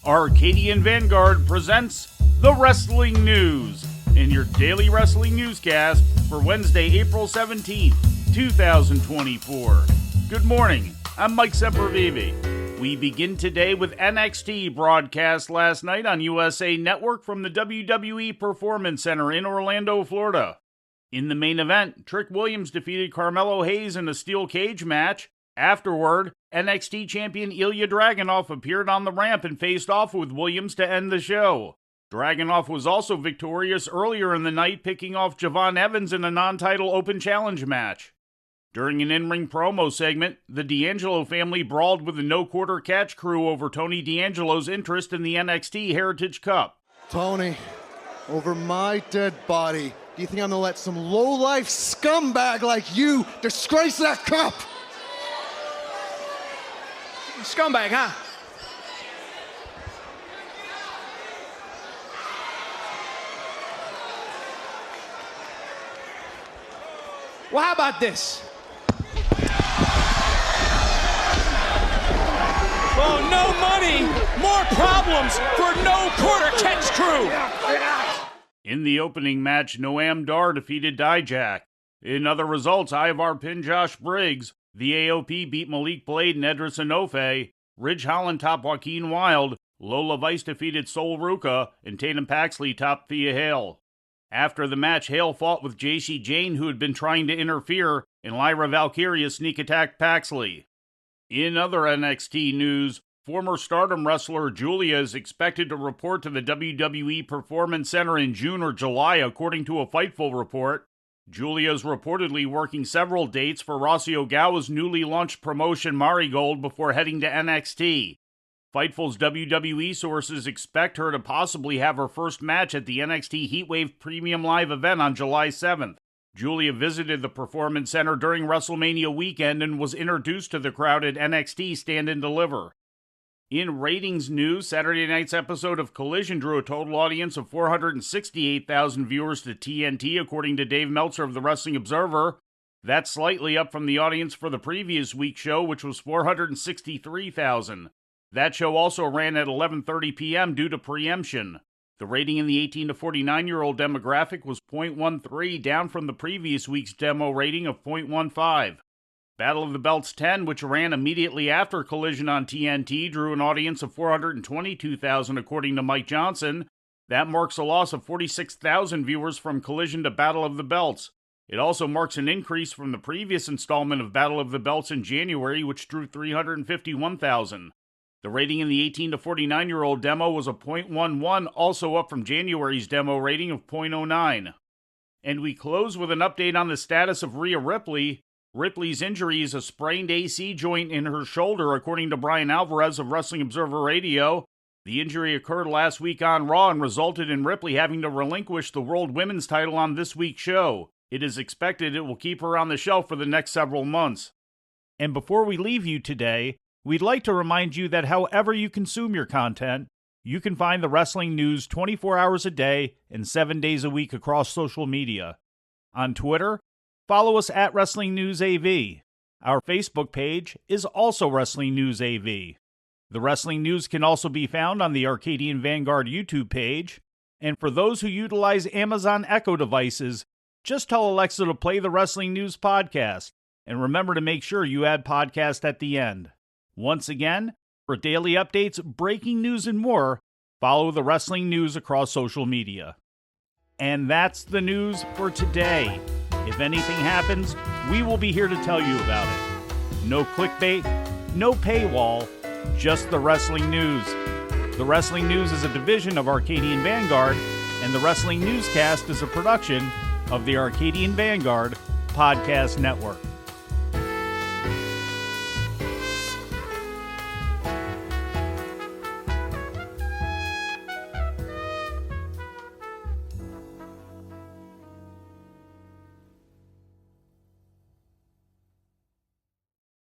Arcadian Vanguard presents the Wrestling News in your daily wrestling newscast for Wednesday, April 17th, 2024. Good morning, I'm Mike Sempervive. We begin today with NXT broadcast last night on USA Network from the WWE Performance Center in Orlando, Florida. In the main event, Trick Williams defeated Carmelo Hayes in a steel cage match. Afterward, NXT champion Ilya Dragunov appeared on the ramp and faced off with Williams to end the show. Dragunov was also victorious earlier in the night, picking off Javon Evans in a non-title open challenge match. During an in-ring promo segment, the D'Angelo family brawled with the no-quarter catch crew over Tony D'Angelo's interest in the NXT Heritage Cup. Tony, over my dead body, do you think I'm gonna let some low-life scumbag like you disgrace that cup? Scumbag, huh? Well, how about this? Oh, no money, more problems for no quarter catch crew. In the opening match, Noam Dar defeated Dijak. In other results, Ivar pinned Josh Briggs. The AOP beat Malik Blade and Edris Enofe. Ridge Holland topped Joaquin Wilde. Lola Vice defeated Sol Ruka. And Tatum Paxley topped Thea Hale. After the match, Hale fought with JC Jane, who had been trying to interfere, and Lyra Valkyria sneak attacked Paxley. In other NXT news, former Stardom wrestler Julia is expected to report to the WWE Performance Center in June or July, according to a Fightful report. Julia is reportedly working several dates for Rossi Ogawa's newly launched promotion Marigold before heading to NXT. Fightful's WWE sources expect her to possibly have her first match at the NXT Heatwave Premium Live event on July 7th. Julia visited the Performance Center during WrestleMania weekend and was introduced to the crowd at NXT Stand and Deliver. In ratings news, Saturday night's episode of Collision drew a total audience of 468,000 viewers to TNT, according to Dave Meltzer of the Wrestling Observer. That's slightly up from the audience for the previous week's show, which was 463,000. That show also ran at 11:30 p.m. due to preemption. The rating in the 18 to 49-year-old demographic was .13, down from the previous week's demo rating of .15. Battle of the Belts 10, which ran immediately after Collision on TNT, drew an audience of 422,000 according to Mike Johnson. That marks a loss of 46,000 viewers from Collision to Battle of the Belts. It also marks an increase from the previous installment of Battle of the Belts in January, which drew 351,000. The rating in the 18 to 49-year-old demo was a .11, also up from January's demo rating of .09. And we close with an update on the status of Rhea Ripley. Ripley's injury is a sprained AC joint in her shoulder, according to Brian Alvarez of Wrestling Observer Radio. The injury occurred last week on Raw and resulted in Ripley having to relinquish the World Women's title on this week's show. It is expected it will keep her on the shelf for the next several months. And before we leave you today, we'd like to remind you that however you consume your content, you can find the wrestling news 24 hours a day and 7 days a week across social media. On Twitter, follow us at Wrestling News AV. Our Facebook page is also Wrestling News AV. The Wrestling News can also be found on the Arcadian Vanguard YouTube page. And for those who utilize Amazon Echo devices, just tell Alexa to play the Wrestling News podcast. And remember to make sure you add podcast at the end. Once again, for daily updates, breaking news, and more, follow the Wrestling News across social media. And that's the news for today. If anything happens, we will be here to tell you about it. No clickbait, no paywall, just the Wrestling News. The Wrestling News is a division of Arcadian Vanguard, and the Wrestling Newscast is a production of the Arcadian Vanguard Podcast Network.